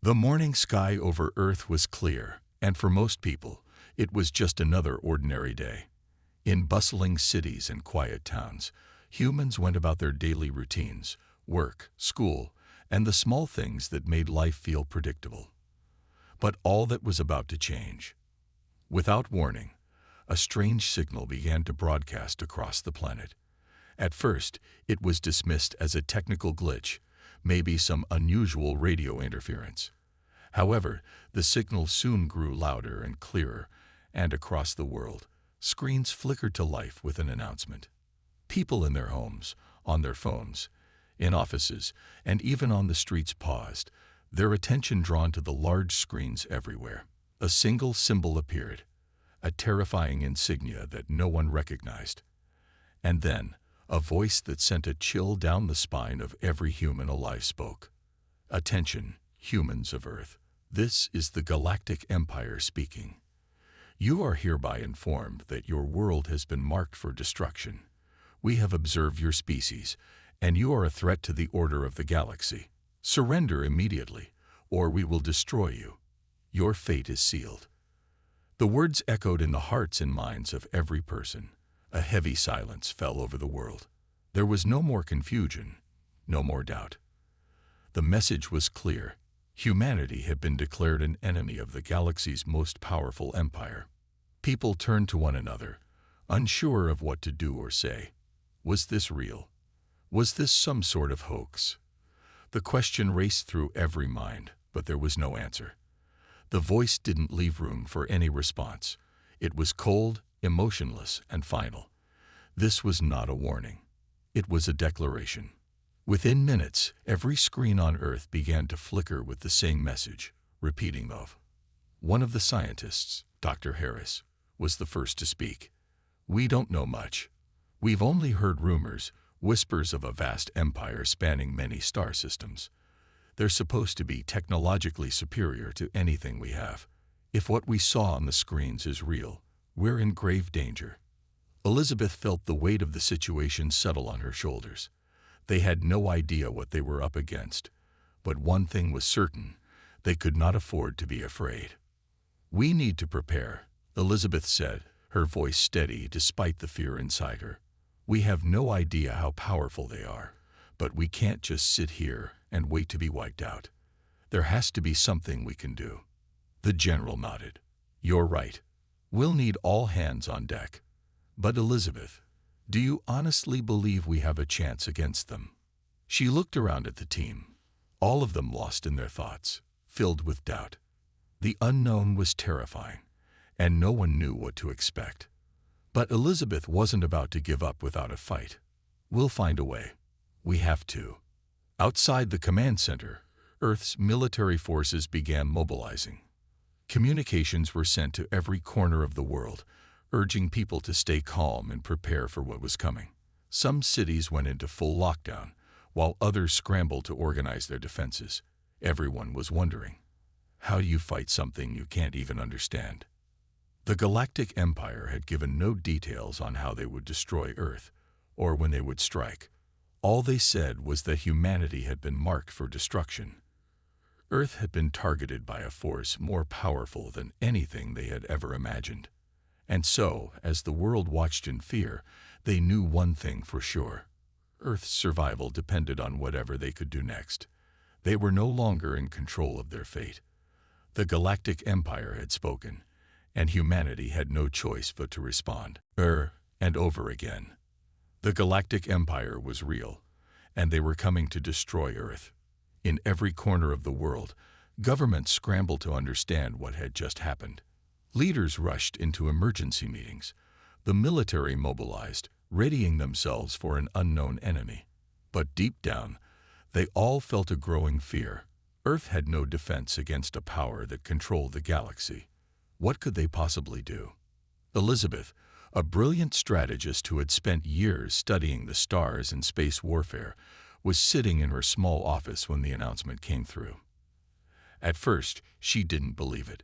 The morning sky over Earth was clear, and for most people, it was just another ordinary day. In bustling cities and quiet towns, humans went about their daily routines, work, school, and the small things that made life feel predictable. But all that was about to change. Without warning, a strange signal began to broadcast across the planet. At first, it was dismissed as a technical glitch, maybe some unusual radio interference. However, the signal soon grew louder and clearer, and across the world, screens flickered to life with an announcement. People in their homes, on their phones, in offices, and even on the streets paused, their attention drawn to the large screens everywhere. A single symbol appeared, a terrifying insignia that no one recognized. And then, a voice that sent a chill down the spine of every human alive spoke. "Attention, humans of Earth. This is the Galactic Empire speaking. You are hereby informed that your world has been marked for destruction. We have observed your species, and you are a threat to the order of the galaxy. Surrender immediately, or we will destroy you. Your fate is sealed." The words echoed in the hearts and minds of every person. A heavy silence fell over the world. There was no more confusion, no more doubt. The message was clear. Humanity had been declared an enemy of the galaxy's most powerful empire. People turned to one another, unsure of what to do or say. Was this real? Was this some sort of hoax? The question raced through every mind, but there was no answer. The voice didn't leave room for any response. It was cold, emotionless, and final. This was not a warning. It was a declaration. Within minutes, every screen on Earth began to flicker with the same message, repeating of. One of the scientists, Dr. Harris, was the first to speak. "We don't know much. We've only heard rumors, whispers of a vast empire spanning many star systems. They're supposed to be technologically superior to anything we have. If what we saw on the screens is real, we're in grave danger." Elizabeth felt the weight of the situation settle on her shoulders. They had no idea what they were up against, but one thing was certain: they could not afford to be afraid. "We need to prepare," Elizabeth said, her voice steady despite the fear inside her. "We have no idea how powerful they are, but we can't just sit here and wait to be wiped out. There has to be something we can do." The general nodded. "You're right. We'll need all hands on deck. But Elizabeth, do you honestly believe we have a chance against them?" She looked around at the team, all of them lost in their thoughts, filled with doubt. The unknown was terrifying, and no one knew what to expect. But Elizabeth wasn't about to give up without a fight. "We'll find a way. We have to." Outside the command center, Earth's military forces began mobilizing. Communications were sent to every corner of the world, urging people to stay calm and prepare for what was coming. Some cities went into full lockdown, while others scrambled to organize their defenses. Everyone was wondering, how do you fight something you can't even understand? The Galactic Empire had given no details on how they would destroy Earth, or when they would strike. All they said was that humanity had been marked for destruction. Earth had been targeted by a force more powerful than anything they had ever imagined. And so, as the world watched in fear, they knew one thing for sure: Earth's survival depended on whatever they could do next. They were no longer in control of their fate. The Galactic Empire had spoken, and humanity had no choice but to respond, and over again. The Galactic Empire was real, and they were coming to destroy Earth. In every corner of the world, governments scrambled to understand what had just happened. Leaders rushed into emergency meetings. The military mobilized, readying themselves for an unknown enemy. But deep down, they all felt a growing fear. Earth had no defense against a power that controlled the galaxy. What could they possibly do? Elizabeth, a brilliant strategist who had spent years studying the stars and space warfare, was sitting in her small office when the announcement came through. At first, she didn't believe it.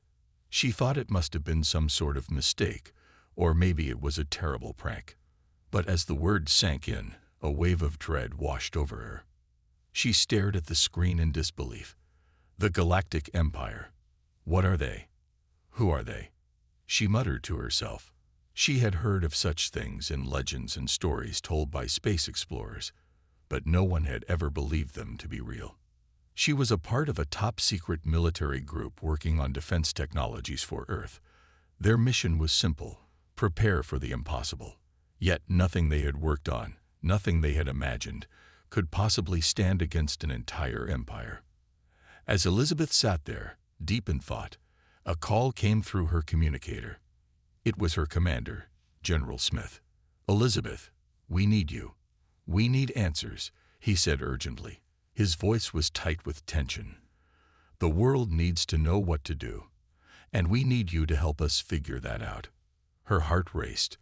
She thought it must have been some sort of mistake, or maybe it was a terrible prank. But as the word sank in, a wave of dread washed over her. She stared at the screen in disbelief. The Galactic Empire. What are they? Who are they? She muttered to herself. She had heard of such things in legends and stories told by space explorers, but no one had ever believed them to be real. She was a part of a top-secret military group working on defense technologies for Earth. Their mission was simple: prepare for the impossible. Yet nothing they had worked on, nothing they had imagined, could possibly stand against an entire empire. As Elizabeth sat there, deep in thought, a call came through her communicator. It was her commander, General Smith. "Elizabeth, we need you. We need answers," he said urgently. His voice was tight with tension. "The world needs to know what to do, and we need you to help us figure that out." Her heart raced.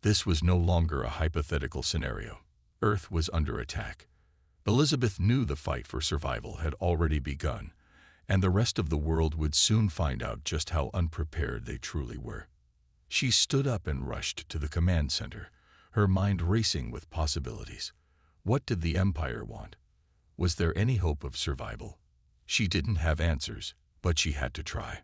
This was no longer a hypothetical scenario. Earth was under attack. Elizabeth knew the fight for survival had already begun, and the rest of the world would soon find out just how unprepared they truly were. She stood up and rushed to the command center, her mind racing with possibilities. What did the Empire want? Was there any hope of survival? She didn't have answers, but she had to try.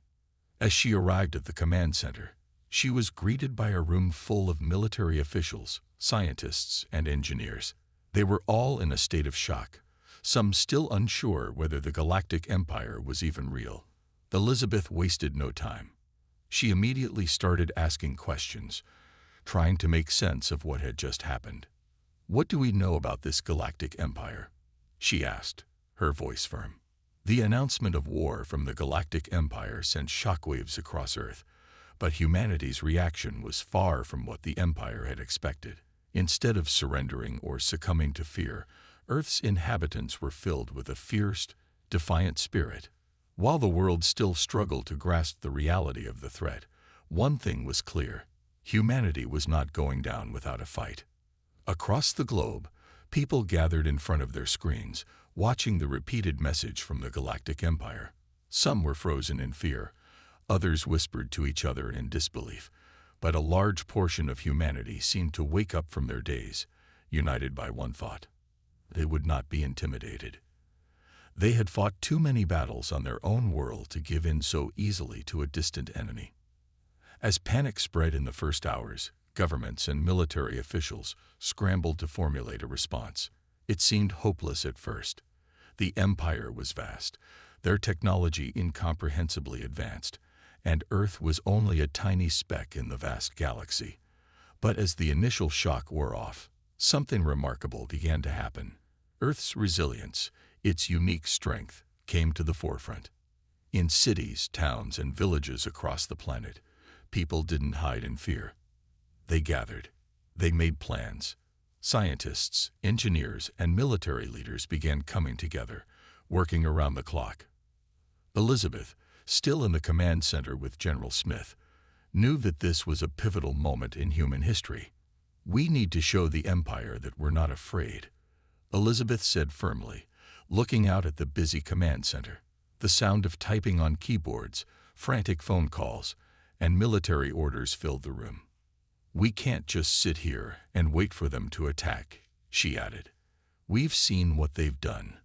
As she arrived at the command center, she was greeted by a room full of military officials, scientists, and engineers. They were all in a state of shock, some still unsure whether the Galactic Empire was even real. Elizabeth wasted no time. She immediately started asking questions, trying to make sense of what had just happened. "What do we know about this Galactic Empire?" she asked, her voice firm. The announcement of war from the Galactic Empire sent shockwaves across Earth, but humanity's reaction was far from what the Empire had expected. Instead of surrendering or succumbing to fear, Earth's inhabitants were filled with a fierce, defiant spirit. While the world still struggled to grasp the reality of the threat, one thing was clear: humanity was not going down without a fight. Across the globe, people gathered in front of their screens, watching the repeated message from the Galactic Empire. Some were frozen in fear, others whispered to each other in disbelief, but a large portion of humanity seemed to wake up from their daze, united by one thought: they would not be intimidated. They had fought too many battles on their own world to give in so easily to a distant enemy. As panic spread in the first hours, governments and military officials scrambled to formulate a response. It seemed hopeless at first. The Empire was vast, their technology incomprehensibly advanced, and Earth was only a tiny speck in the vast galaxy. But as the initial shock wore off, something remarkable began to happen. Earth's resilience, its unique strength, came to the forefront. In cities, towns, and villages across the planet, people didn't hide in fear. They gathered. They made plans. Scientists, engineers, and military leaders began coming together, working around the clock. Elizabeth, still in the command center with General Smith, knew that this was a pivotal moment in human history. "We need to show the Empire that we're not afraid," Elizabeth said firmly, looking out at the busy command center. The sound of typing on keyboards, frantic phone calls, and military orders filled the room. "We can't just sit here and wait for them to attack," she added. "We've seen what they've done."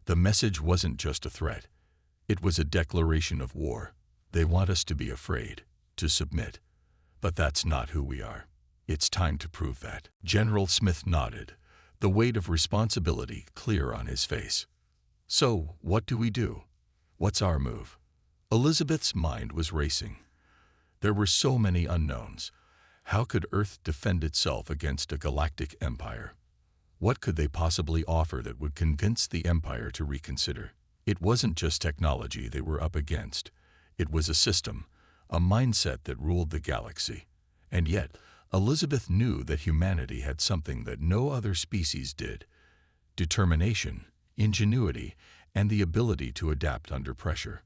The message wasn't just a threat. It was a declaration of war. They want us to be afraid, to submit. But that's not who we are. It's time to prove that. General Smith nodded, the weight of responsibility clear on his face. "So, what do we do? What's our move?" Elizabeth's mind was racing. There were so many unknowns. How could Earth defend itself against a galactic empire? What could they possibly offer that would convince the Empire to reconsider? It wasn't just technology they were up against. It was a system, a mindset that ruled the galaxy. And yet, Elizabeth knew that humanity had something that no other species did: determination, ingenuity, and the ability to adapt under pressure.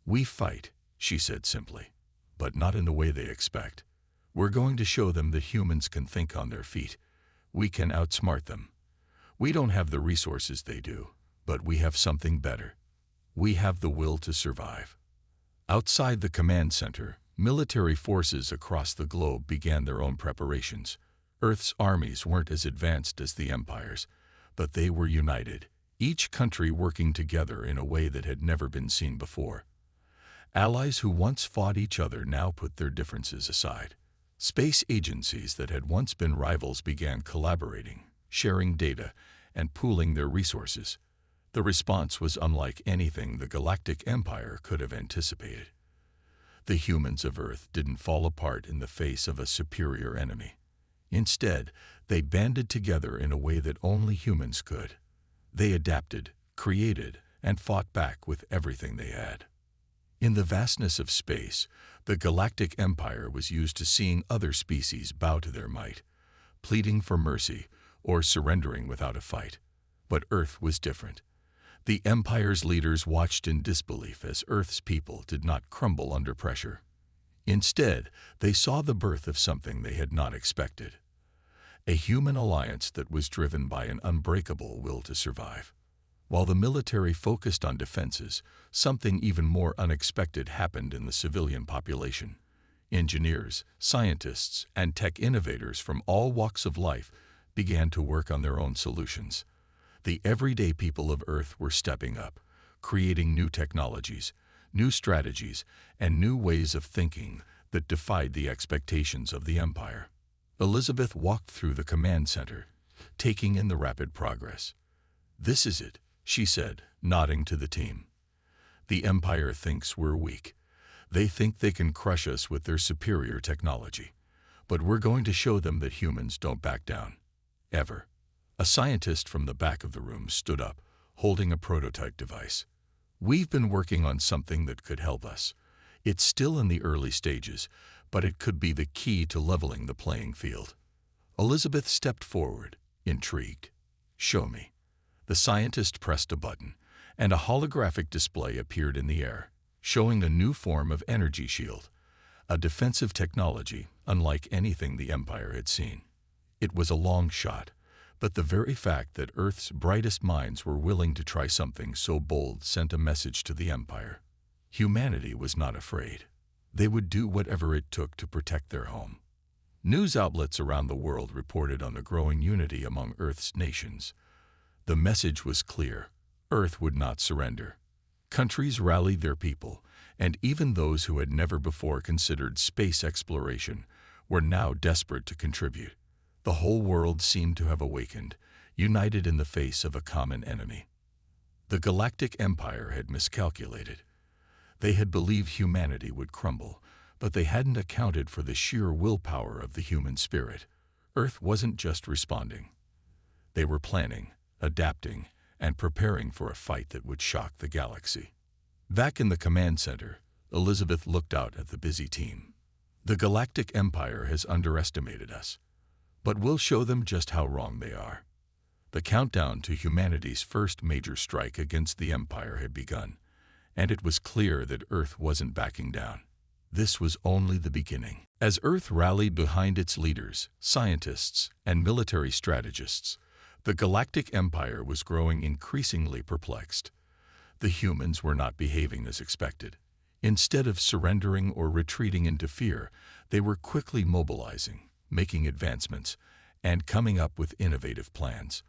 "We fight," she said simply, "but not in the way they expect. We're going to show them that humans can think on their feet. We can outsmart them. We don't have the resources they do, but we have something better. We have the will to survive." Outside the command center, military forces across the globe began their own preparations. Earth's armies weren't as advanced as the Empire's, but they were united, each country working together in a way that had never been seen before. Allies who once fought each other now put their differences aside. Space agencies that had once been rivals began collaborating, sharing data, and pooling their resources. The response was unlike anything the Galactic Empire could have anticipated. The humans of Earth didn't fall apart in the face of a superior enemy. Instead, they banded together in a way that only humans could. They adapted, created, and fought back with everything they had. In the vastness of space, the Galactic Empire was used to seeing other species bow to their might, pleading for mercy or surrendering without a fight. But Earth was different. The Empire's leaders watched in disbelief as Earth's people did not crumble under pressure. Instead, they saw the birth of something they had not expected. A human alliance that was driven by an unbreakable will to survive. While the military focused on defenses, something even more unexpected happened in the civilian population. Engineers, scientists, and tech innovators from all walks of life began to work on their own solutions. The everyday people of Earth were stepping up, creating new technologies, new strategies, and new ways of thinking that defied the expectations of the Empire. Elizabeth walked through the command center, taking in the rapid progress. "This is it," she said, nodding to the team. "The Empire thinks we're weak. They think they can crush us with their superior technology. But we're going to show them that humans don't back down. Ever." A scientist from the back of the room stood up, holding a prototype device. "We've been working on something that could help us. It's still in the early stages, but it could be the key to leveling the playing field." Elizabeth stepped forward, intrigued. "Show me." The scientist pressed a button, and a holographic display appeared in the air, showing a new form of energy shield, a defensive technology unlike anything the Empire had seen. It was a long shot, but the very fact that Earth's brightest minds were willing to try something so bold sent a message to the Empire. Humanity was not afraid. They would do whatever it took to protect their home. News outlets around the world reported on the growing unity among Earth's nations. The message was clear: Earth would not surrender. Countries rallied their people, and even those who had never before considered space exploration were now desperate to contribute. The whole world seemed to have awakened, united in the face of a common enemy. The Galactic Empire had miscalculated. They had believed humanity would crumble, but they hadn't accounted for the sheer willpower of the human spirit. Earth wasn't just responding. They were planning, adapting, and preparing for a fight that would shock the galaxy. Back in the command center, Elizabeth looked out at the busy team. "The Galactic Empire has underestimated us, but we'll show them just how wrong they are." The countdown to humanity's first major strike against the Empire had begun, and it was clear that Earth wasn't backing down. This was only the beginning. As Earth rallied behind its leaders, scientists, and military strategists, the Galactic Empire was growing increasingly perplexed. The humans were not behaving as expected. Instead of surrendering or retreating into fear, they were quickly mobilizing, making advancements, and coming up with innovative plans.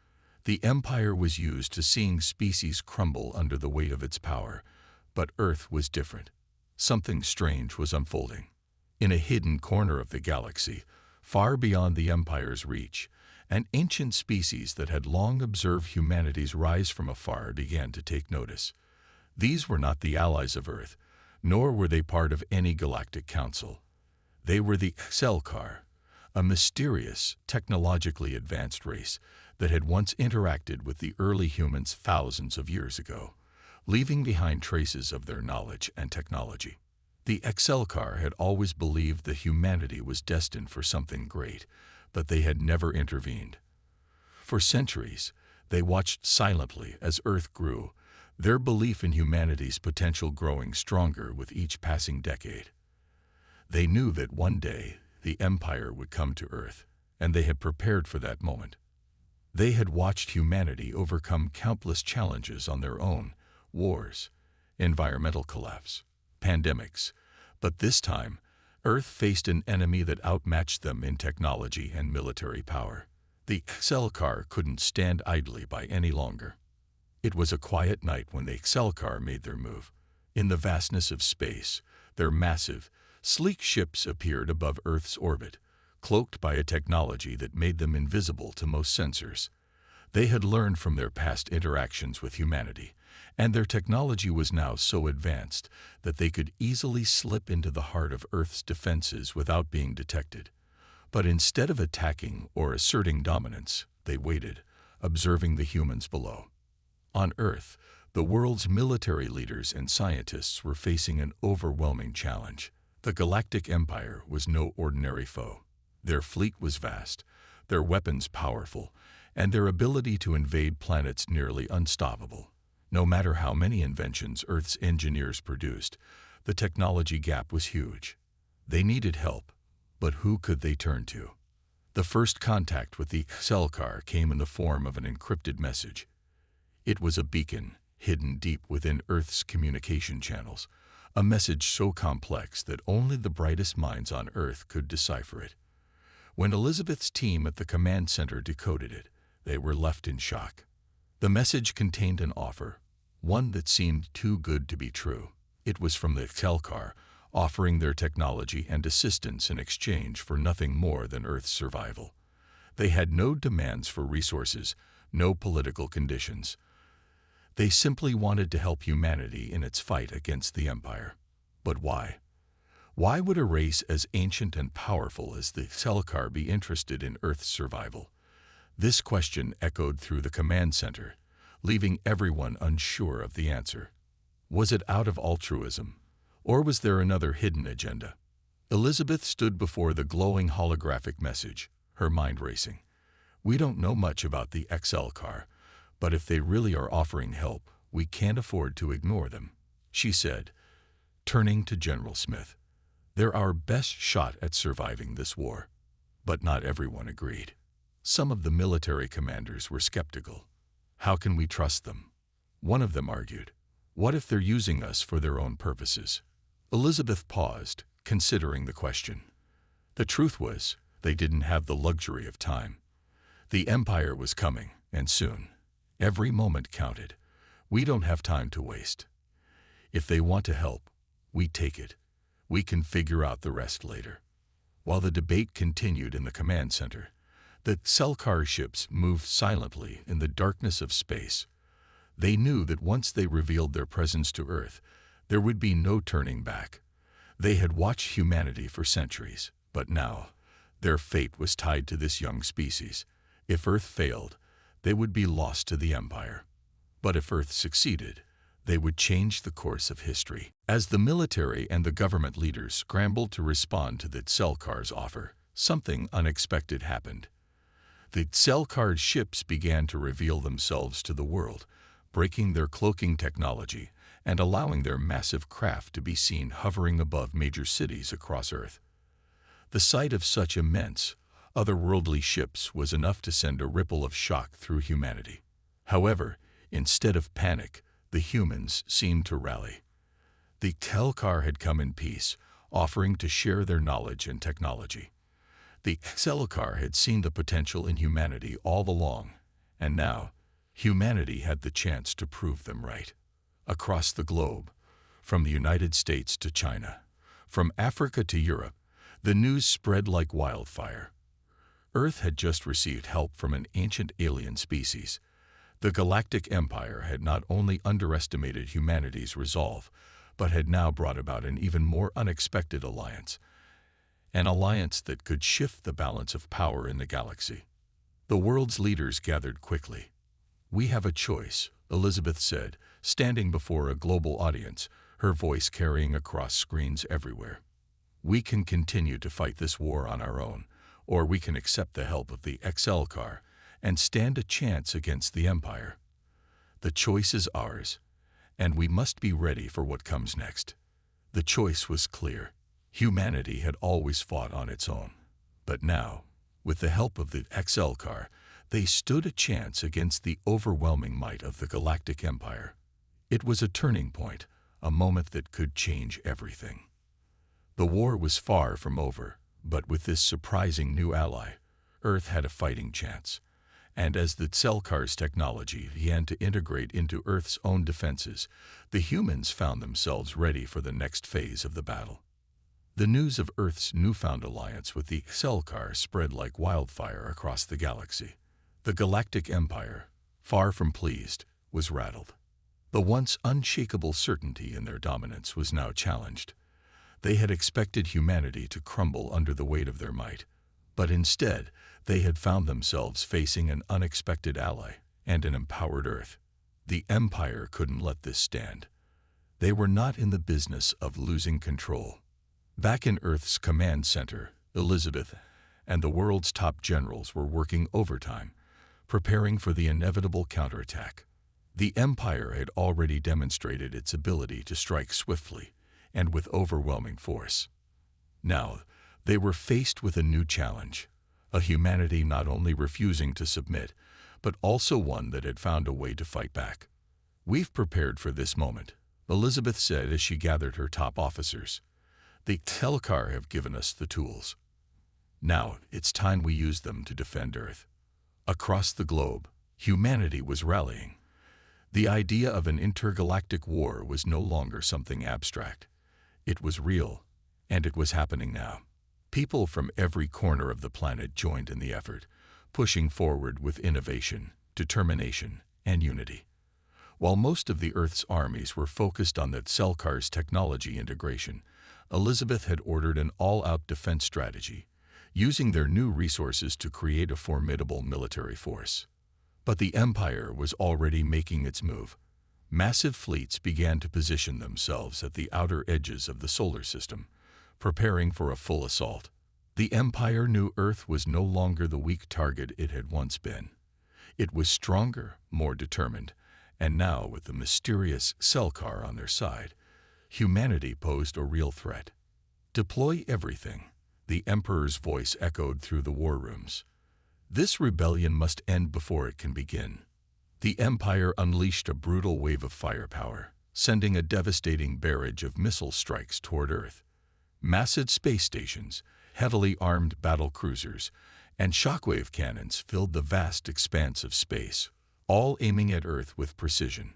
The Empire was used to seeing species crumble under the weight of its power, but Earth was different. Something strange was unfolding. In a hidden corner of the galaxy, far beyond the Empire's reach, an ancient species that had long observed humanity's rise from afar began to take notice. These were not the allies of Earth, nor were they part of any galactic council. They were the exhilarating, a mysterious, technologically advanced race that had once interacted with the early humans thousands of years ago, leaving behind traces of their knowledge and technology. The exhilarating had always believed that humanity was destined for something great, but they had never intervened. For centuries, they watched silently as Earth grew, their belief in humanity's potential growing stronger with each passing decade. They knew that one day the Empire would come to Earth, and they had prepared for that moment. They had watched humanity overcome countless challenges on their own: wars, environmental collapse, pandemics. But this time, Earth faced an enemy that outmatched them in technology and military power. The exhilarating couldn't stand idly by any longer. It was a quiet night when the Excelcar made their move. In the vastness of space, their massive, sleek ships appeared above Earth's orbit, cloaked by a technology that made them invisible to most sensors. They had learned from their past interactions with humanity, and their technology was now so advanced that they could easily slip into the heart of Earth's defenses without being detected. But instead of attacking or asserting dominance, they waited, observing the humans below. On Earth, the world's military leaders and scientists were facing an overwhelming challenge. The Galactic Empire was no ordinary foe. Their fleet was vast, their weapons powerful, and their ability to invade planets nearly unstoppable. No matter how many inventions Earth's engineers produced, the technology gap was huge. They needed help, but who could they turn to? The first contact with the Excelcar came in the form of an encrypted message. It was a beacon, hidden deep within Earth's communication channels, a message so complex that only the brightest minds on Earth could decipher it. When Elizabeth's team at the command center decoded it, they were left in shock. The message contained an offer, one that seemed too good to be true. It was from the Excelcar, offering their technology and assistance in exchange for nothing more than Earth's survival. They had no demands for resources, no political conditions. They simply wanted to help humanity in its fight against the Empire. But why? Why would a race as ancient and powerful as the Excelcar be interested in Earth's survival? This question echoed through the command center, leaving everyone unsure of the answer. Was it out of altruism, or was there another hidden agenda? Elizabeth stood before the glowing holographic message, her mind racing. We don't know much about the Excelcar, but if they really are offering help, we can't afford to ignore them, she said, turning to General Smith. They're our best shot at surviving this war. But not everyone agreed. Some of the military commanders were skeptical. How can we trust them? One of them argued, what if they're using us for their own purposes? Elizabeth paused, considering the question. The truth was, they didn't have the luxury of time. The Empire was coming, and soon. Every moment counted. We don't have time to waste. If they want to help, we take it. We can figure out the rest later. While the debate continued in the command center, the Excelcar ships moved silently in the darkness of space. They knew that once they revealed their presence to Earth, there would be no turning back. They had watched humanity for centuries, but now, their fate was tied to this young species. If Earth failed, they would be lost to the Empire. But if Earth succeeded, they would change the course of history. As the military and the government leaders scrambled to respond to the Excelcar's offer, something unexpected happened. The Excelcar's ships began to reveal themselves to the world, breaking their cloaking technology and allowing their massive craft to be seen hovering above major cities across Earth. The sight of such immense, otherworldly ships was enough to send a ripple of shock through humanity. However, instead of panic, the humans seemed to rally. The Excelcar had come in peace, offering to share their knowledge and technology. The Excelcar had seen the potential in humanity all along, and now, humanity had the chance to prove them right. Across the globe, from the United States to China, from Africa to Europe, the news spread like wildfire. Earth had just received help from an ancient alien species. The Galactic Empire had not only underestimated humanity's resolve, but had now brought about an even more unexpected alliance. An alliance that could shift the balance of power in the galaxy. The world's leaders gathered quickly. We have a choice, Elizabeth said, standing before a global audience, her voice carrying across screens everywhere. We can continue to fight this war on our own, or we can accept the help of the Excelcar and stand a chance against the Empire. The choice is ours, and we must be ready for what comes next. The choice was clear. Humanity had always fought on its own, but now, with the help of the Excelcar, they stood a chance against the overwhelming might of the Galactic Empire. It was a turning point, a moment that could change everything. The war was far from over, but with this surprising new ally, Earth had a fighting chance. And as the Selkar's technology began to integrate into Earth's own defenses, the humans found themselves ready for the next phase of the battle. The news of Earth's newfound alliance with the Selkar spread like wildfire across the galaxy. The Galactic Empire, far from pleased, was rattled. The once unshakable certainty in their dominance was now challenged. They had expected humanity to crumble under the weight of their might, but instead they had found themselves facing an unexpected ally and an empowered Earth. The Empire couldn't let this stand. They were not in the business of losing control. Back in Earth's command center, Elizabeth and the world's top generals were working overtime, preparing for the inevitable counterattack. The Empire had already demonstrated its ability to strike swiftly and with overwhelming force. Now, they were faced with a new challenge, a humanity not only refusing to submit, but also one that had found a way to fight back. "We've prepared for this moment," Elizabeth said as she gathered her top officers. "The Telkar have given us the tools. Now, it's time we use them to defend Earth." Across the globe, humanity was rallying. The idea of an intergalactic war was no longer something abstract. It was real, and it was happening now. People from every corner of the planet joined in the effort, pushing forward with innovation, determination, and unity. While most of the Earth's armies were focused on the Selkar's technology integration, Elizabeth had ordered an all-out defense strategy, using their new resources to create a formidable military force. But the Empire was already making its move. Massive fleets began to position themselves at the outer edges of the solar system, preparing for a full assault. The Empire knew Earth was no longer the weak target it had once been. It was stronger, more determined, and now, with the mysterious Selkar on their side, humanity posed a real threat. "Deploy everything," the Emperor's voice echoed through the war rooms. "This rebellion must end before it can begin." The Empire unleashed a brutal wave of firepower, sending a devastating barrage of missile strikes toward Earth. Massive space stations, heavily armed battle cruisers, and shockwave cannons filled the vast expanse of space, all aiming at Earth with precision.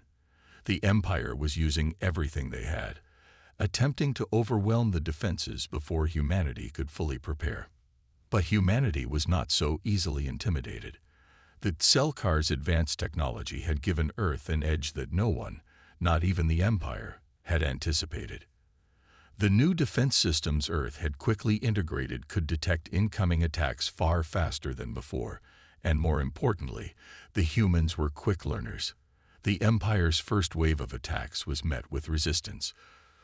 The Empire was using everything they had, attempting to overwhelm the defenses before humanity could fully prepare. But humanity was not so easily intimidated. The Selkar's advanced technology had given Earth an edge that no one, not even the Empire, had anticipated. The new defense systems Earth had quickly integrated could detect incoming attacks far faster than before, and more importantly, the humans were quick learners. The Empire's first wave of attacks was met with resistance.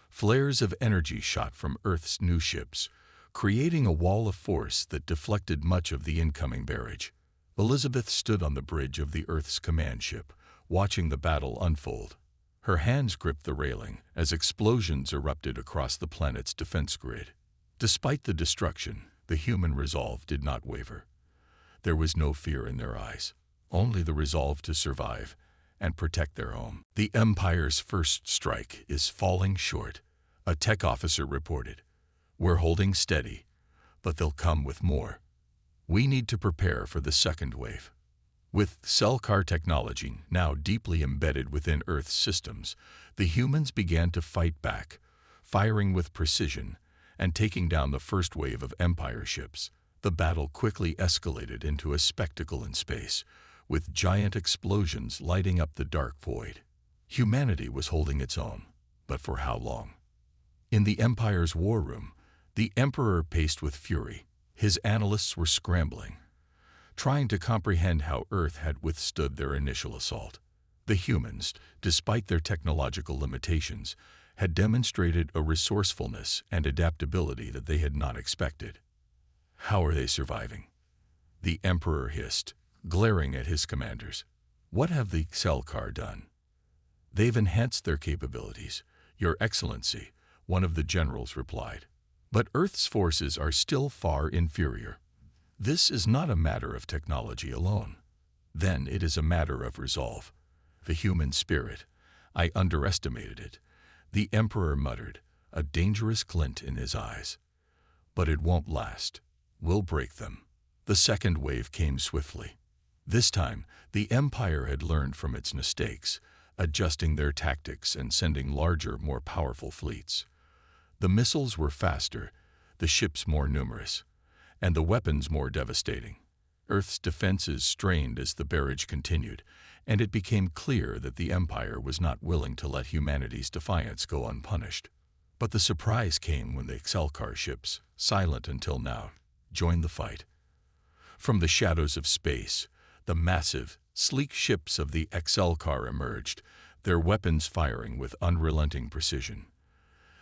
Flares of energy shot from Earth's new ships, creating a wall of force that deflected much of the incoming barrage. Elizabeth stood on the bridge of the Earth's command ship, watching the battle unfold. Her hands gripped the railing as explosions erupted across the planet's defense grid. Despite the destruction, the human resolve did not waver. There was no fear in their eyes, only the resolve to survive and protect their home. "The Empire's first strike is falling short," a tech officer reported. "We're holding steady, but they'll come with more. We need to prepare for the second wave." With Selkar technology now deeply embedded within Earth's systems, the humans began to fight back, firing with precision and taking down the first wave of Empire ships. The battle quickly escalated into a spectacle in space, with giant explosions lighting up the dark void. Humanity was holding its own, but for how long? In the Empire's war room, the Emperor paced with fury. His analysts were scrambling, trying to comprehend how Earth had withstood their initial assault. The humans, despite their technological limitations, had demonstrated a resourcefulness and adaptability that they had not expected. "How are they surviving?" the Emperor hissed, glaring at his commanders. "What have the Selkar done?" "They've enhanced their capabilities, Your Excellency," one of the generals replied. "But Earth's forces are still far inferior. This is not a matter of technology alone. Then it is a matter of resolve. The human spirit. I underestimated it," the Emperor muttered, a dangerous glint in his eyes. "But it won't last. We'll break them." The second wave came swiftly. This time, the Empire had learned from its mistakes, adjusting their tactics and sending larger, more powerful fleets. The missiles were faster, the ships more numerous, and the weapons more devastating. Earth's defenses strained as the barrage continued, and it became clear that the Empire was not willing to let humanity's defiance go unpunished. But the surprise came when the Excelcar ships, silent until now, joined the fight. From the shadows of space, the massive, sleek ships of the Excelcar emerged, their weapons firing with unrelenting precision.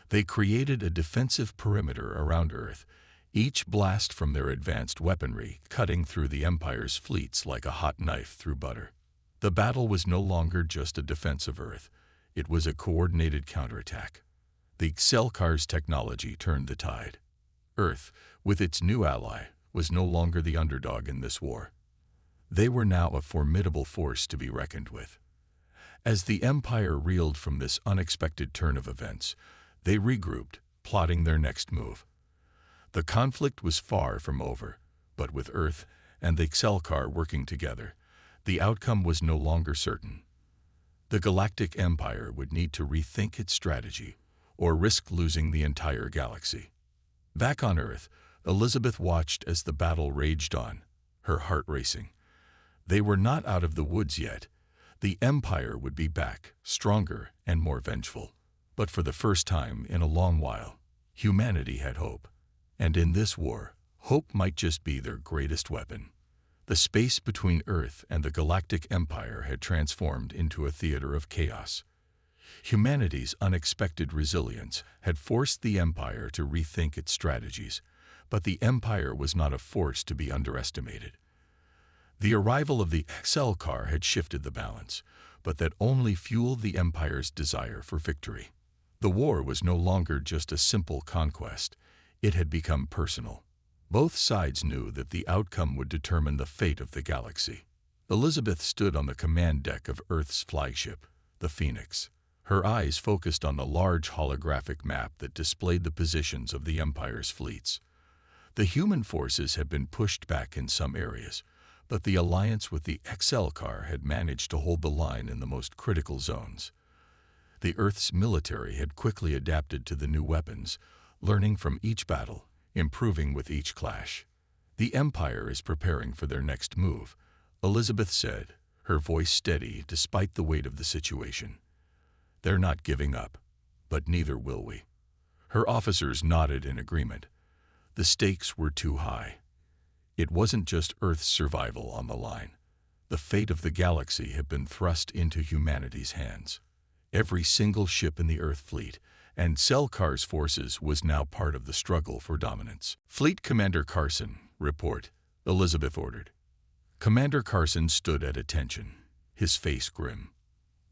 They created a defensive perimeter around Earth, each blast from their advanced weaponry cutting through the Empire's fleets like a hot knife through butter. The battle was no longer just a defense of Earth, it was a coordinated counterattack. The Excelcar's technology turned the tide. Earth, with its new ally, was no longer the underdog in this war. They were now a formidable force to be reckoned with. As the Empire reeled from this unexpected turn of events, they regrouped, plotting their next move. The conflict was far from over, but with Earth and the Excelcar working together, the outcome was no longer certain. The Galactic Empire would need to rethink its strategy, or risk losing the entire galaxy. Back on Earth, Elizabeth watched as the battle raged on, her heart racing. They were not out of the woods yet. The Empire would be back, stronger and more vengeful. But for the first time in a long while, humanity had hope. And in this war, hope might just be their greatest weapon. The space between Earth and the Galactic Empire had transformed into a theater of chaos. Humanity's unexpected resilience had forced the Empire to rethink its strategies, but the Empire was not a force to be underestimated. The arrival of the Excelcar had shifted the balance, but that only fueled the Empire's desire for victory. The war was no longer just a simple conquest. It had become personal. Both sides knew that the outcome would determine the fate of the galaxy. Elizabeth stood on the command deck of Earth's flagship, the Phoenix, her eyes focused on the large holographic map that displayed the positions of the Empire's fleets. The human forces had been pushed back in some areas, but the alliance with the Excelcar had managed to hold the line in the most critical zones. The Earth's military had quickly adapted to the new weapons, learning from each battle, improving with each clash. The Empire is preparing for their next move, Elizabeth said, her voice steady despite the weight of the situation. They're not giving up, but neither will we. Her officers nodded in agreement. The stakes were too high. It wasn't just Earth's survival on the line. The fate of the galaxy had been thrust into humanity's hands. Every single ship in the Earth fleet and Excelcar's forces was now part of the struggle for dominance. Fleet Commander Carson, report, Elizabeth ordered. Commander Carson stood at attention, his face grim.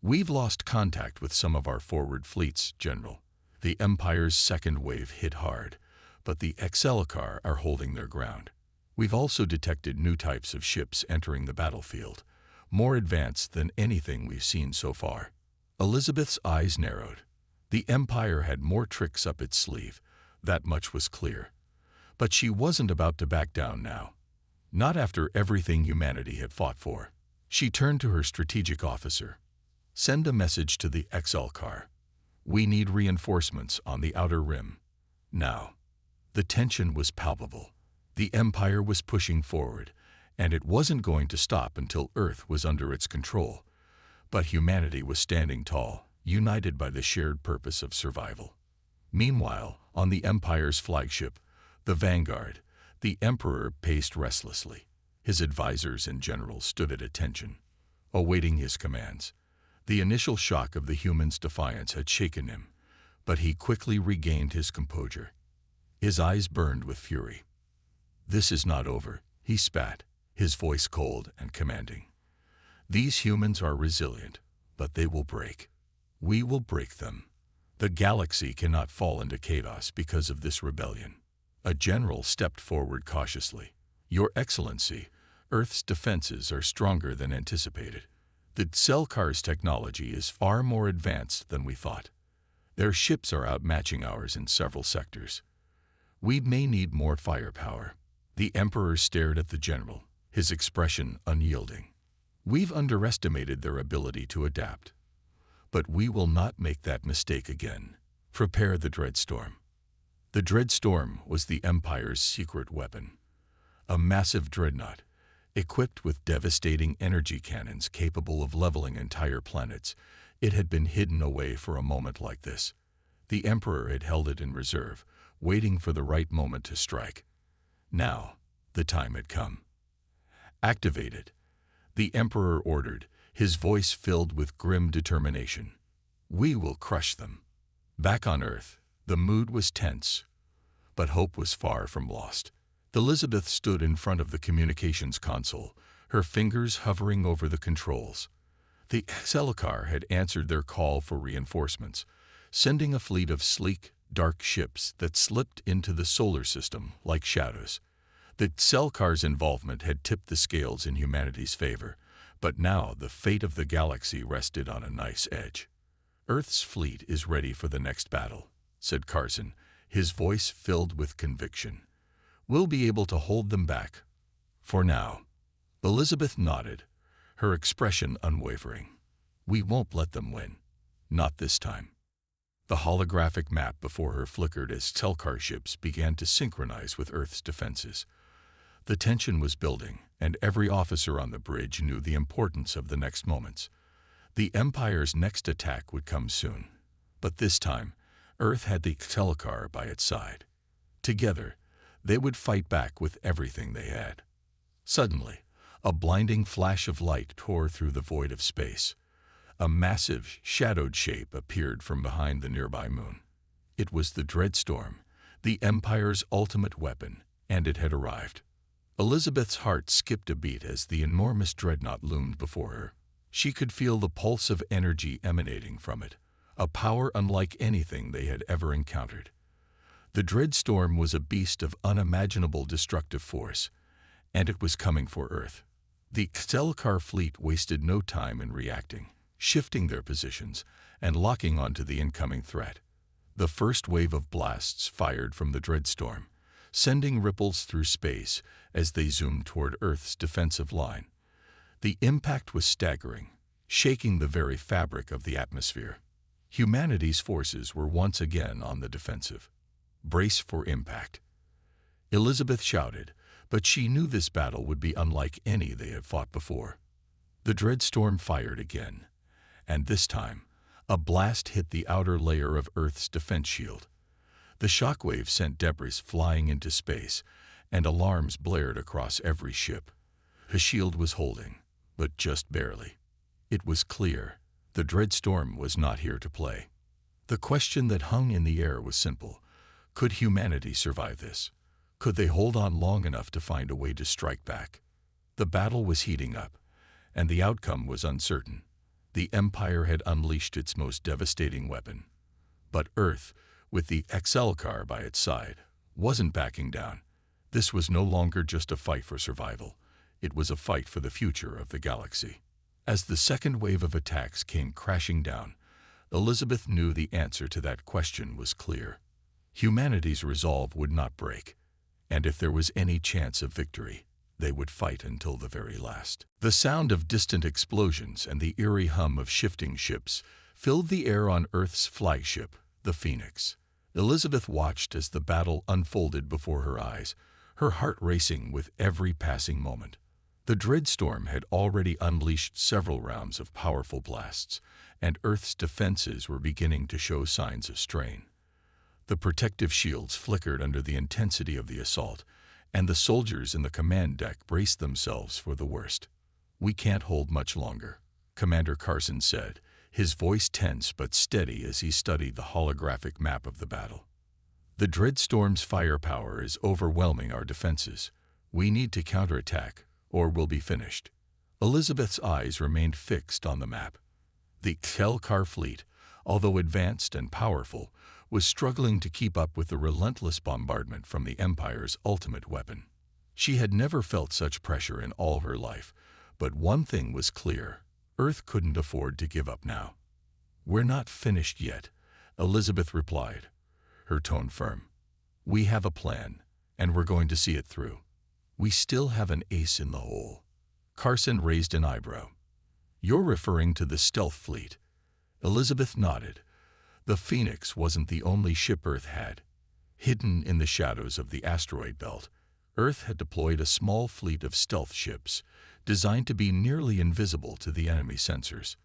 We've lost contact with some of our forward fleets, General. The Empire's second wave hit hard, but the Excelcar are holding their ground. We've also detected new types of ships entering the battlefield, more advanced than anything we've seen so far. Elizabeth's eyes narrowed. The Empire had more tricks up its sleeve, that much was clear. But she wasn't about to back down now. Not after everything humanity had fought for. She turned to her strategic officer. Send a message to the Excelcar. We need reinforcements on the outer rim. Now. The tension was palpable. The Empire was pushing forward, and it wasn't going to stop until Earth was under its control. But humanity was standing tall, united by the shared purpose of survival. Meanwhile, on the Empire's flagship, the Vanguard, the Emperor paced restlessly. His advisors and generals stood at attention, awaiting his commands. The initial shock of the humans' defiance had shaken him, but he quickly regained his composure. His eyes burned with fury. "This is not over," he spat, his voice cold and commanding. "These humans are resilient, but they will break. We will break them. The galaxy cannot fall into chaos because of this rebellion." A general stepped forward cautiously. "Your Excellency, Earth's defenses are stronger than anticipated. The Excelcar's technology is far more advanced than we thought. Their ships are outmatching ours in several sectors. We may need more firepower." The Emperor stared at the general, his expression unyielding. We've underestimated their ability to adapt. But we will not make that mistake again. Prepare the Dreadstorm. The Dreadstorm was the Empire's secret weapon. A massive dreadnought, equipped with devastating energy cannons capable of leveling entire planets. It had been hidden away for a moment like this. The Emperor had held it in reserve, waiting for the right moment to strike. Now, the time had come. Activate it, the Emperor ordered, his voice filled with grim determination. We will crush them. Back on Earth, the mood was tense, but hope was far from lost. Elizabeth stood in front of the communications console, her fingers hovering over the controls. The Exhilarating had answered their call for reinforcements, sending a fleet of sleek, dark ships that slipped into the solar system like shadows. The Exhilarating's involvement had tipped the scales in humanity's favor, but now the fate of the galaxy rested on a knife's edge. Earth's fleet is ready for the next battle, said Carson, his voice filled with conviction. We'll be able to hold them back. For now. Elizabeth nodded, her expression unwavering. We won't let them win. Not this time. The holographic map before her flickered as Telkar ships began to synchronize with Earth's defenses. The tension was building, and every officer on the bridge knew the importance of the next moments. The Empire's next attack would come soon. But this time, Earth had the Telkar by its side. Together, they would fight back with everything they had. Suddenly, a blinding flash of light tore through the void of space. A massive, shadowed shape appeared from behind the nearby moon. It was the Dreadstorm, the Empire's ultimate weapon, and it had arrived. Elizabeth's heart skipped a beat as the enormous dreadnought loomed before her. She could feel the pulse of energy emanating from it, a power unlike anything they had ever encountered. The Dreadstorm was a beast of unimaginable destructive force, and it was coming for Earth. The Telkar fleet wasted no time in reacting, shifting their positions and locking onto the incoming threat. The first wave of blasts fired from the Dreadstorm, sending ripples through space as they zoomed toward Earth's defensive line. The impact was staggering, shaking the very fabric of the atmosphere. Humanity's forces were once again on the defensive. Brace for impact. Elizabeth shouted, but she knew this battle would be unlike any they had fought before. The Dreadstorm fired again, and this time, a blast hit the outer layer of Earth's defense shield. The shockwave sent debris flying into space, and alarms blared across every ship. The shield was holding, but just barely. It was clear the Dreadstorm was not here to play. The question that hung in the air was simple. Could humanity survive this? Could they hold on long enough to find a way to strike back? The battle was heating up, and the outcome was uncertain. The Empire had unleashed its most devastating weapon. But Earth, with the Exhilarating by its side, wasn't backing down. This was no longer just a fight for survival. It was a fight for the future of the galaxy. As the second wave of attacks came crashing down, Elizabeth knew the answer to that question was clear. Humanity's resolve would not break, and if there was any chance of victory, they would fight until the very last. The sound of distant explosions and the eerie hum of shifting ships filled the air on Earth's flagship, the Phoenix. Elizabeth watched as the battle unfolded before her eyes, her heart racing with every passing moment. The Dreadstorm had already unleashed several rounds of powerful blasts, and Earth's defenses were beginning to show signs of strain. The protective shields flickered under the intensity of the assault, and the soldiers in the command deck braced themselves for the worst. "We can't hold much longer," Commander Carson said, his voice tense but steady as he studied the holographic map of the battle. "The Dreadstorm's firepower is overwhelming our defenses. We need to counterattack, or we'll be finished." Elizabeth's eyes remained fixed on the map. The Telkar fleet, although advanced and powerful, was struggling to keep up with the relentless bombardment from the Empire's ultimate weapon. She had never felt such pressure in all her life, but one thing was clear: Earth couldn't afford to give up now. "We're not finished yet," Elizabeth replied, her tone firm. "We have a plan, and we're going to see it through." We still have an ace in the hole. Carson raised an eyebrow. You're referring to the stealth fleet. Elizabeth nodded. The Phoenix wasn't the only ship Earth had. Hidden in the shadows of the asteroid belt, Earth had deployed a small fleet of stealth ships, designed to be nearly invisible to the enemy sensors.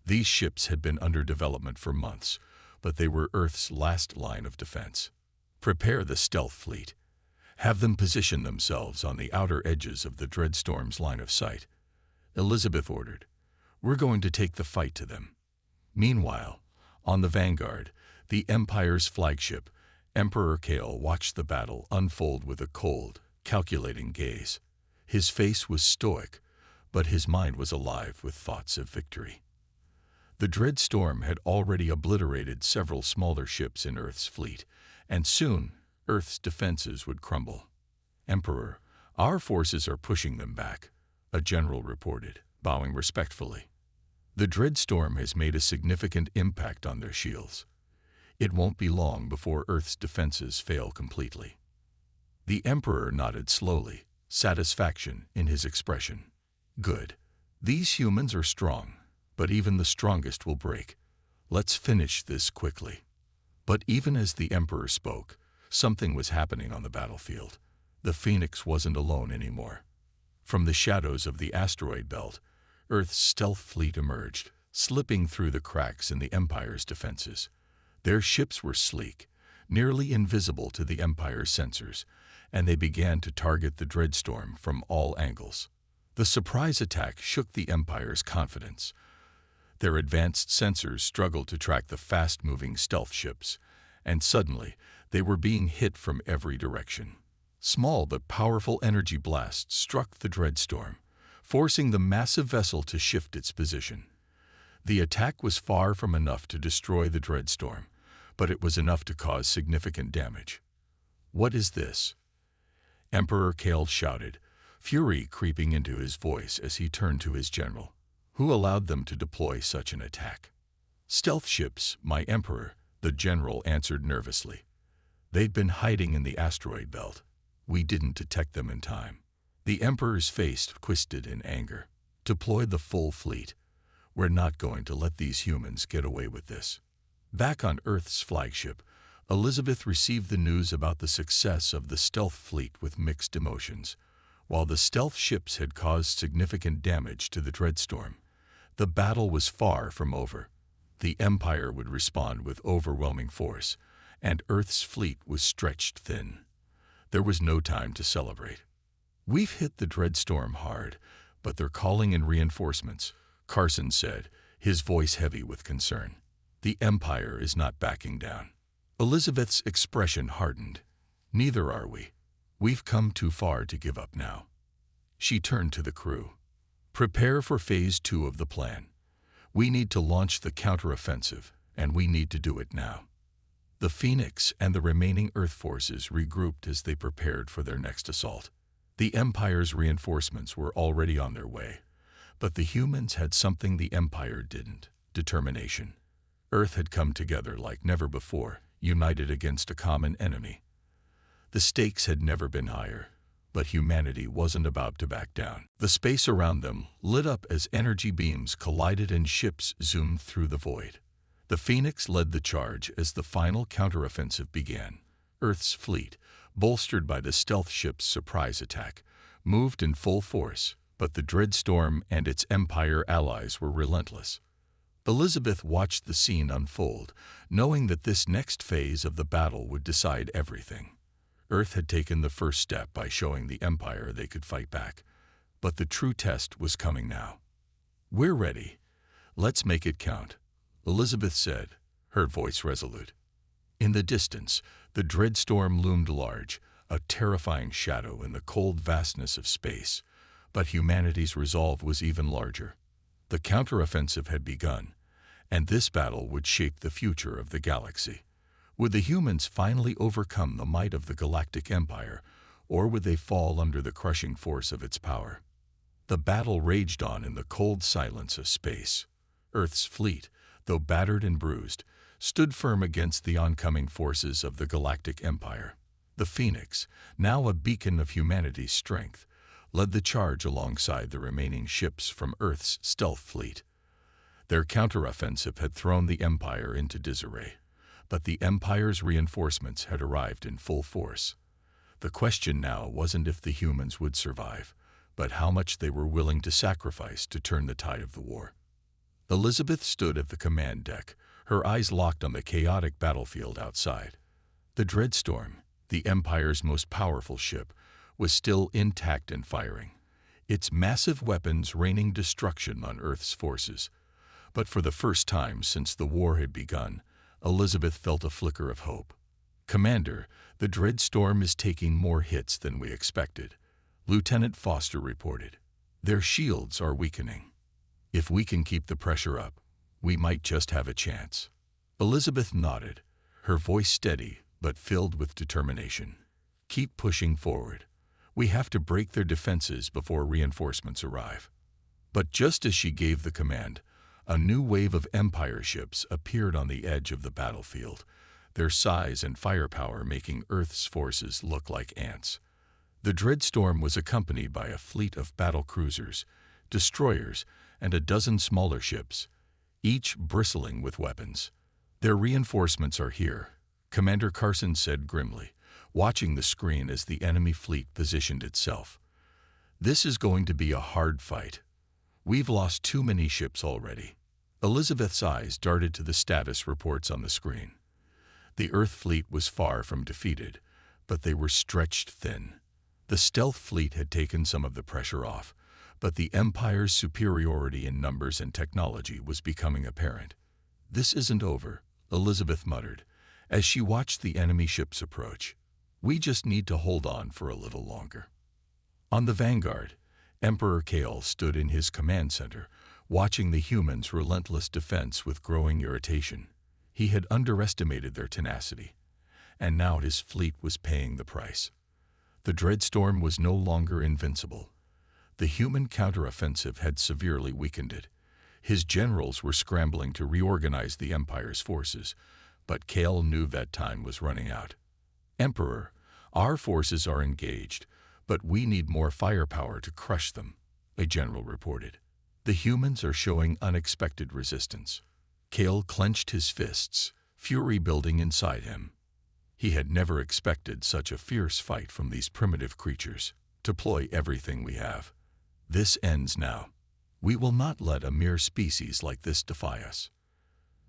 These ships had been under development for months, but they were Earth's last line of defense. Prepare the stealth fleet. Have them position themselves on the outer edges of the Dreadstorm's line of sight. Elizabeth ordered. We're going to take the fight to them. Meanwhile, on the Vanguard, the Empire's flagship, Emperor Kale watched the battle unfold with a cold, calculating gaze. His face was stoic, but his mind was alive with thoughts of victory. The Dreadstorm had already obliterated several smaller ships in Earth's fleet, and soon Earth's defenses would crumble. Emperor, our forces are pushing them back, a general reported, bowing respectfully. The Dreadstorm has made a significant impact on their shields. It won't be long before Earth's defenses fail completely. The Emperor nodded slowly, satisfaction in his expression. Good. These humans are strong, but even the strongest will break. Let's finish this quickly. But even as the Emperor spoke, something was happening on the battlefield. The Phoenix wasn't alone anymore. From the shadows of the asteroid belt, Earth's stealth fleet emerged, slipping through the cracks in the Empire's defenses. Their ships were sleek, nearly invisible to the Empire's sensors, and they began to target the Dreadstorm from all angles. The surprise attack shook the Empire's confidence. Their advanced sensors struggled to track the fast-moving stealth ships, and suddenly they were being hit from every direction. Small but powerful energy blasts struck the Dreadstorm, forcing the massive vessel to shift its position. The attack was far from enough to destroy the Dreadstorm, but it was enough to cause significant damage. What is this? Emperor Kale shouted, fury creeping into his voice as he turned to his general. Who allowed them to deploy such an attack? Stealth ships, my emperor, the general answered nervously. They'd been hiding in the asteroid belt. We didn't detect them in time. The emperor's face twisted in anger. Deploy the full fleet. We're not going to let these humans get away with this. Back on Earth's flagship, Elizabeth received the news about the success of the stealth fleet with mixed emotions. While the stealth ships had caused significant damage to the Dreadstorm, the battle was far from over. The Empire would respond with overwhelming force, and Earth's fleet was stretched thin. There was no time to celebrate. We've hit the Dreadstorm hard, but they're calling in reinforcements, Carson said, his voice heavy with concern. The Empire is not backing down. Elizabeth's expression hardened. Neither are we. We've come too far to give up now. She turned to the crew. Prepare for Phase 2 of the plan. We need to launch the counteroffensive, and we need to do it now. The Phoenix and the remaining Earth forces regrouped as they prepared for their next assault. The Empire's reinforcements were already on their way, but the humans had something the Empire didn't: determination. Earth had come together like never before, united against a common enemy. The stakes had never been higher, but humanity wasn't about to back down. The space around them lit up as energy beams collided and ships zoomed through the void. The Phoenix led the charge as the final counteroffensive began. Earth's fleet, bolstered by the stealth ship's surprise attack, moved in full force, but the Dreadstorm and its Empire allies were relentless. Elizabeth watched the scene unfold, knowing that this next phase of the battle would decide everything. Earth had taken the first step by showing the Empire they could fight back, but the true test was coming now. We're ready. Let's make it count, Elizabeth said, her voice resolute. In the distance, the Dreadstorm loomed large, a terrifying shadow in the cold vastness of space, but humanity's resolve was even larger. The counteroffensive had begun, and this battle would shape the future of the galaxy. Would the humans finally overcome the might of the Galactic Empire, or would they fall under the crushing force of its power? The battle raged on in the cold silence of space. Earth's fleet, though battered and bruised, stood firm against the oncoming forces of the Galactic Empire. The Phoenix, now a beacon of humanity's strength, led the charge alongside the remaining ships from Earth's stealth fleet. Their counteroffensive had thrown the Empire into disarray, but the Empire's reinforcements had arrived in full force. The question now wasn't if the humans would survive, but how much they were willing to sacrifice to turn the tide of the war. Elizabeth stood at the command deck, her eyes locked on the chaotic battlefield outside. The Dreadstorm, the Empire's most powerful ship, was still intact and firing, its massive weapons raining destruction on Earth's forces. But for the first time since the war had begun, Elizabeth felt a flicker of hope. "Commander, the Dreadstorm is taking more hits than we expected," Lieutenant Foster reported. "Their shields are weakening. If we can keep the pressure up, we might just have a chance." Elizabeth nodded, her voice steady but filled with determination. "Keep pushing forward. We have to break their defenses before reinforcements arrive." But just as she gave the command, a new wave of Empire ships appeared on the edge of the battlefield, their size and firepower making Earth's forces look like ants. The Dreadstorm was accompanied by a fleet of battle cruisers, destroyers, and a dozen smaller ships, each bristling with weapons. "Their reinforcements are here," Commander Carson said grimly, watching the screen as the enemy fleet positioned itself. "This is going to be a hard fight. We've lost too many ships already." Elizabeth's eyes darted to the status reports on the screen. The Earth fleet was far from defeated, but they were stretched thin. The stealth fleet had taken some of the pressure off, but the Empire's superiority in numbers and technology was becoming apparent. "This isn't over," Elizabeth muttered, as she watched the enemy ships approach. "We just need to hold on for a little longer." On the Vanguard, Emperor Kale stood in his command center, watching the humans' relentless defense with growing irritation. He had underestimated their tenacity, and now his fleet was paying the price. The Dreadstorm was no longer invincible. The human counteroffensive had severely weakened it. His generals were scrambling to reorganize the Empire's forces, but Kale knew that time was running out. "Emperor, our forces are engaged, but we need more firepower to crush them," a general reported. "The humans are showing unexpected resistance." Kale clenched his fists, fury building inside him. He had never expected such a fierce fight from these primitive creatures. "Deploy everything we have. This ends now. We will not let a mere species like this defy us."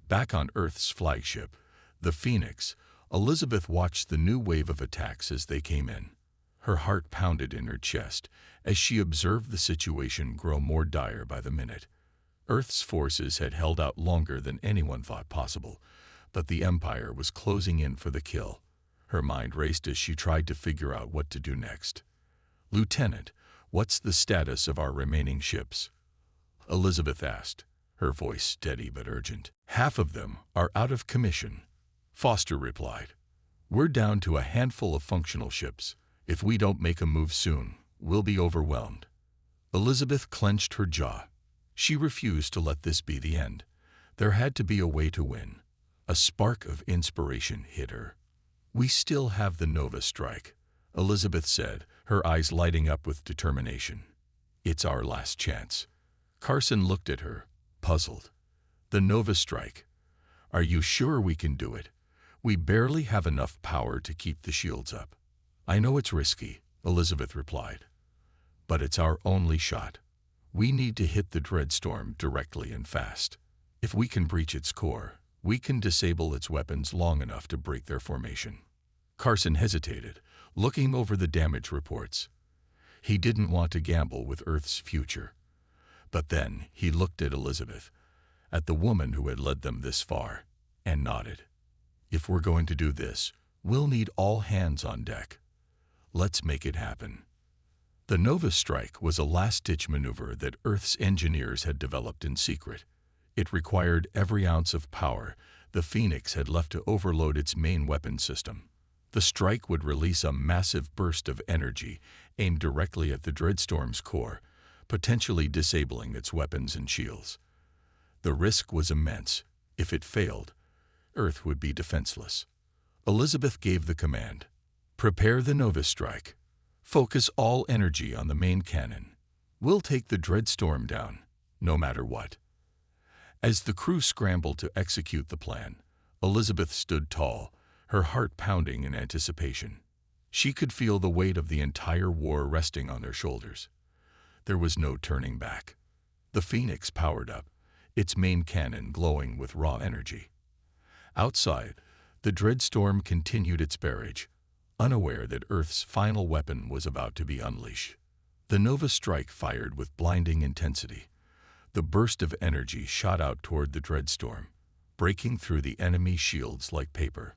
Back on Earth's flagship, the Phoenix, Elizabeth watched the new wave of attacks as they came in. Her heart pounded in her chest as she observed the situation grow more dire by the minute. Earth's forces had held out longer than anyone thought possible, but the Empire was closing in for the kill. Her mind raced as she tried to figure out what to do next. "Lieutenant, what's the status of our remaining ships?" Elizabeth asked, her voice steady but urgent. "Half of them are out of commission," Foster replied. "We're down to a handful of functional ships. If we don't make a move soon, we'll be overwhelmed." Elizabeth clenched her jaw. She refused to let this be the end. There had to be a way to win. A spark of inspiration hit her. "We still have the Nova Strike," Elizabeth said, her eyes lighting up with determination. "It's our last chance." Carson looked at her, puzzled. "The Nova Strike? Are you sure we can do it? We barely have enough power to keep the shields up." "I know it's risky," Elizabeth replied, "but it's our only shot. We need to hit the Dreadstorm directly and fast. If we can breach its core, we can disable its weapons long enough to break their formation." Carson hesitated, looking over the damage reports. He didn't want to gamble with Earth's future. But then he looked at Elizabeth, at the woman who had led them this far, and nodded. "If we're going to do this, we'll need all hands on deck. Let's make it happen." The Nova Strike was a last-ditch maneuver that Earth's engineers had developed in secret. It required every ounce of power the Phoenix had left to overload its main weapon system. The strike would release a massive burst of energy aimed directly at the Dreadstorm's core, potentially disabling its weapons and shields. The risk was immense. If it failed, Earth would be defenseless. Elizabeth gave the command, Prepare the Nova Strike. Focus all energy on the main cannon. We'll take the Dreadstorm down, no matter what. As the crew scrambled to execute the plan, Elizabeth stood tall, her heart pounding in anticipation. She could feel the weight of the entire war resting on their shoulders. There was no turning back. The Phoenix powered up, its main cannon glowing with raw energy. Outside, the Dreadstorm continued its barrage, unaware that Earth's final weapon was about to be unleashed. The Nova Strike fired with blinding intensity. The burst of energy shot out toward the Dreadstorm, breaking through the enemy shields like paper.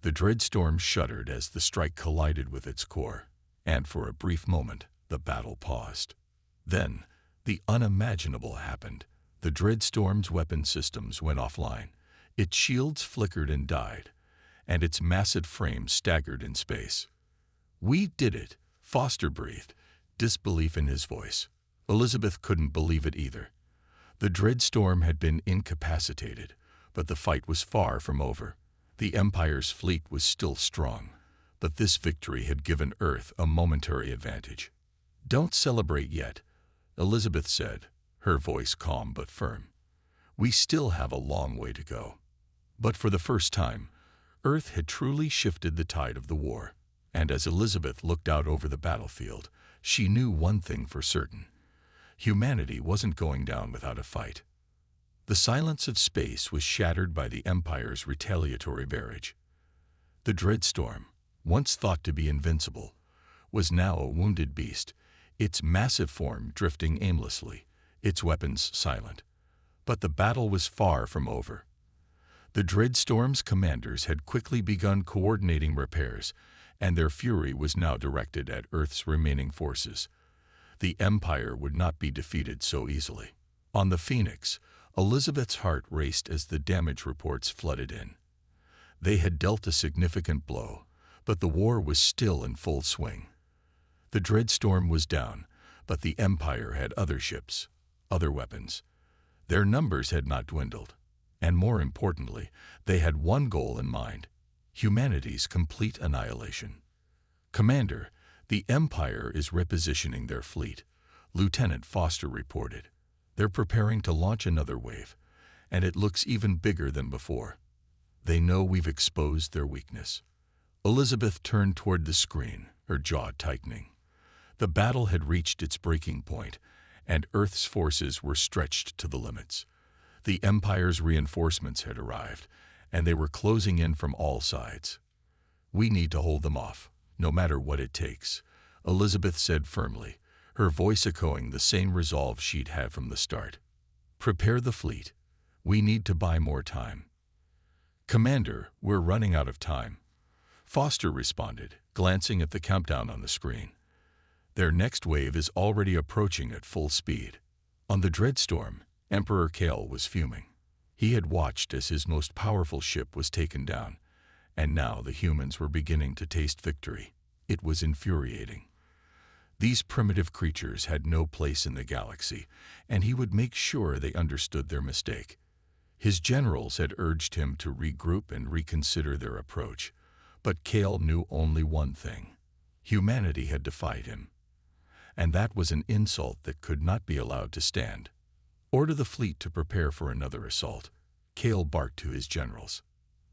The Dreadstorm shuddered as the strike collided with its core, and for a brief moment, the battle paused. Then, the unimaginable happened. The Dreadstorm's weapon systems went offline. Its shields flickered and died, and its massive frame staggered in space. "We did it," Foster breathed, disbelief in his voice. Elizabeth couldn't believe it either. The Dreadstorm had been incapacitated, but the fight was far from over. The Empire's fleet was still strong, but this victory had given Earth a momentary advantage. "Don't celebrate yet," Elizabeth said, her voice calm but firm. "We still have a long way to go." But for the first time, Earth had truly shifted the tide of the war, and as Elizabeth looked out over the battlefield, she knew one thing for certain. Humanity wasn't going down without a fight. The silence of space was shattered by the Empire's retaliatory barrage. The Dreadstorm, once thought to be invincible, was now a wounded beast, its massive form drifting aimlessly, its weapons silent. But the battle was far from over. The Dreadstorm's commanders had quickly begun coordinating repairs, and their fury was now directed at Earth's remaining forces. The Empire would not be defeated so easily. On the Phoenix, Elizabeth's heart raced as the damage reports flooded in. They had dealt a significant blow, but the war was still in full swing. The Dreadstorm was down, but the Empire had other ships, other weapons. Their numbers had not dwindled, and more importantly, they had one goal in mind: humanity's complete annihilation. "Commander, the Empire is repositioning their fleet," Lieutenant Foster reported. "They're preparing to launch another wave, and it looks even bigger than before. They know we've exposed their weakness." Elizabeth turned toward the screen, her jaw tightening. The battle had reached its breaking point, and Earth's forces were stretched to the limits. The Empire's reinforcements had arrived, and they were closing in from all sides. "We need to hold them off, no matter what it takes," Elizabeth said firmly, her voice echoing the same resolve she'd had from the start. "Prepare the fleet. We need to buy more time." "Commander, we're running out of time," Foster responded, glancing at the countdown on the screen. Their next wave is already approaching at full speed. On the Dreadstorm, Emperor Kale was fuming. He had watched as his most powerful ship was taken down, and now the humans were beginning to taste victory. It was infuriating. These primitive creatures had no place in the galaxy, and he would make sure they understood their mistake. His generals had urged him to regroup and reconsider their approach, but Kale knew only one thing: humanity had defied him. And that was an insult that could not be allowed to stand. "Order the fleet to prepare for another assault," Kale barked to his generals.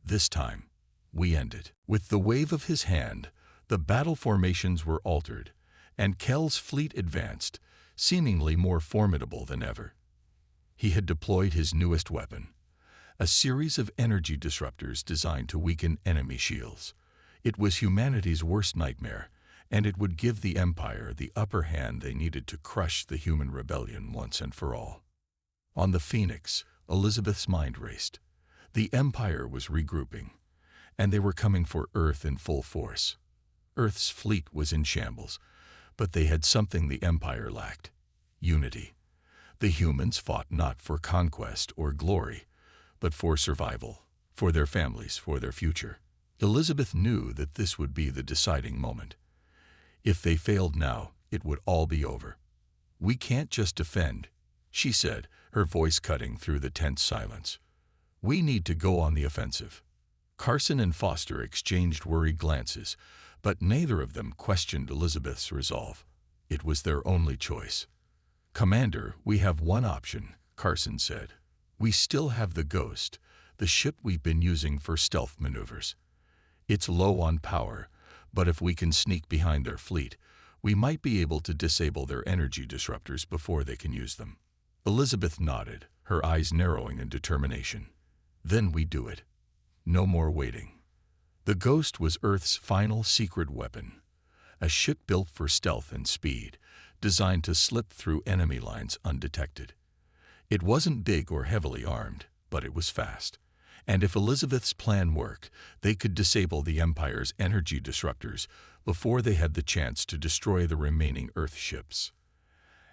"This time, we end it." With the wave of his hand, the battle formations were altered, and Kale's fleet advanced, seemingly more formidable than ever. He had deployed his newest weapon, a series of energy disruptors designed to weaken enemy shields. It was humanity's worst nightmare, and it would give the Empire the upper hand they needed to crush the human rebellion once and for all. On the Phoenix, Elizabeth's mind raced. The Empire was regrouping, and they were coming for Earth in full force. Earth's fleet was in shambles, but they had something the Empire lacked: unity. The humans fought not for conquest or glory, but for survival, for their families, for their future. Elizabeth knew that this would be the deciding moment. If they failed now, it would all be over. "We can't just defend," she said, her voice cutting through the tense silence. "We need to go on the offensive." Carson and Foster exchanged worried glances, But neither of them questioned Elizabeth's resolve. It was their only choice. "Commander, we have one option," Carson said. "We still have the Ghost, the ship we've been using for stealth maneuvers. It's low on power, but if we can sneak behind their fleet, we might be able to disable their energy disruptors before they can use them." Elizabeth nodded, her eyes narrowing in determination. "Then we do it. No more waiting." The Ghost was Earth's final secret weapon, a ship built for stealth and speed, designed to slip through enemy lines undetected. It wasn't big or heavily armed, but it was fast. And if Elizabeth's plan worked, they could disable the Empire's energy disruptors before they had the chance to destroy the remaining Earth ships.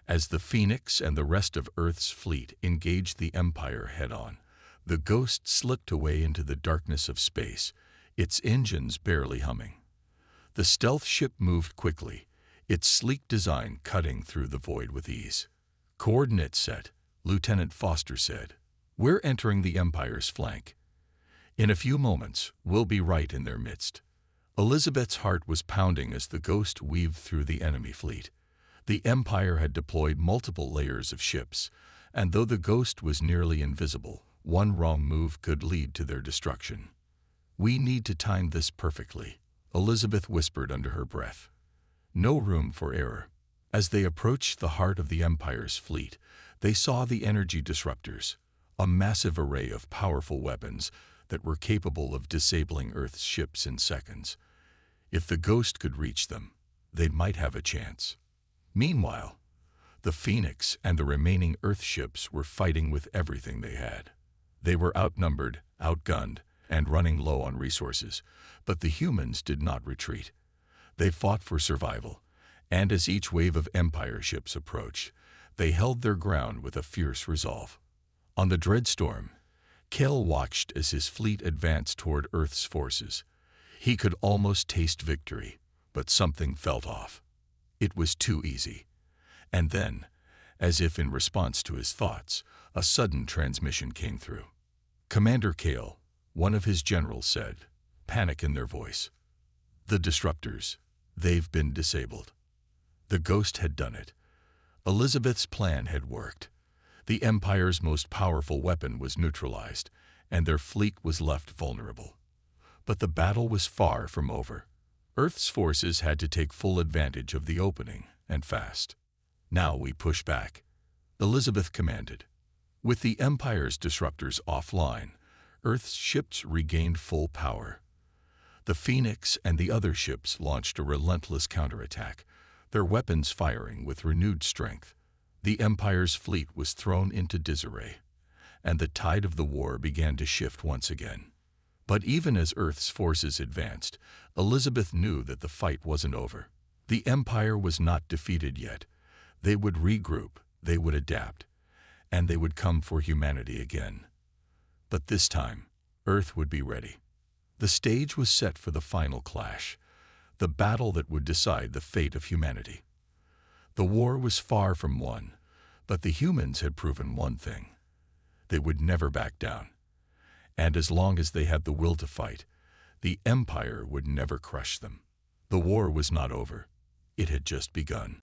As the Phoenix and the rest of Earth's fleet engaged the Empire head-on, the Ghost slipped away into the darkness of space, its engines barely humming. The stealth ship moved quickly, its sleek design cutting through the void with ease. "Coordinates set," Lieutenant Foster said. "We're entering the Empire's flank. In a few moments, we'll be right in their midst." Elizabeth's heart was pounding as the Ghost weaved through the enemy fleet. The Empire had deployed multiple layers of ships, and though the Ghost was nearly invisible, one wrong move could lead to their destruction. "We need to time this perfectly," Elizabeth whispered under her breath. No room for error. As they approached the heart of the Empire's fleet, they saw the energy disruptors, a massive array of powerful weapons that were capable of disabling Earth's ships in seconds. If the Ghost could reach them, they might have a chance. Meanwhile, the Phoenix and the remaining Earth ships were fighting with everything they had. They were outnumbered, outgunned, and running low on resources, but the humans did not retreat. They fought for survival, and as each wave of Empire ships approached, they held their ground with a fierce resolve. On the Dreadstorm, Kel watched as his fleet advanced toward Earth's forces. He could almost taste victory, but something felt off. It was too easy. And then, as if in response to his thoughts, a sudden transmission came through. "Commander Kale," one of his generals said, panic in their voice. "The disruptors, they've been disabled." The Ghost had done it. Elizabeth's plan had worked. The Empire's most powerful weapon was neutralized, and their fleet was left vulnerable. But the battle was far from over. Earth's forces had to take full advantage of the opening, and fast. "Now we push back," Elizabeth commanded. With the Empire's disruptors offline, Earth's ships regained full power. The Phoenix and the other ships launched a relentless counterattack, their weapons firing with renewed strength. The Empire's fleet was thrown into disarray, and the tide of the war began to shift once again. But even as Earth's forces advanced, Elizabeth knew that the fight wasn't over. The Empire was not defeated yet. They would regroup, they would adapt, and they would come for humanity again. But this time, Earth would be ready. The stage was set for the final clash, the battle that would decide the fate of humanity. The war was far from won, but the humans had proven one thing. They would never back down. And as long as they had the will to fight, the Empire would never crush them. The war was not over. It had just begun.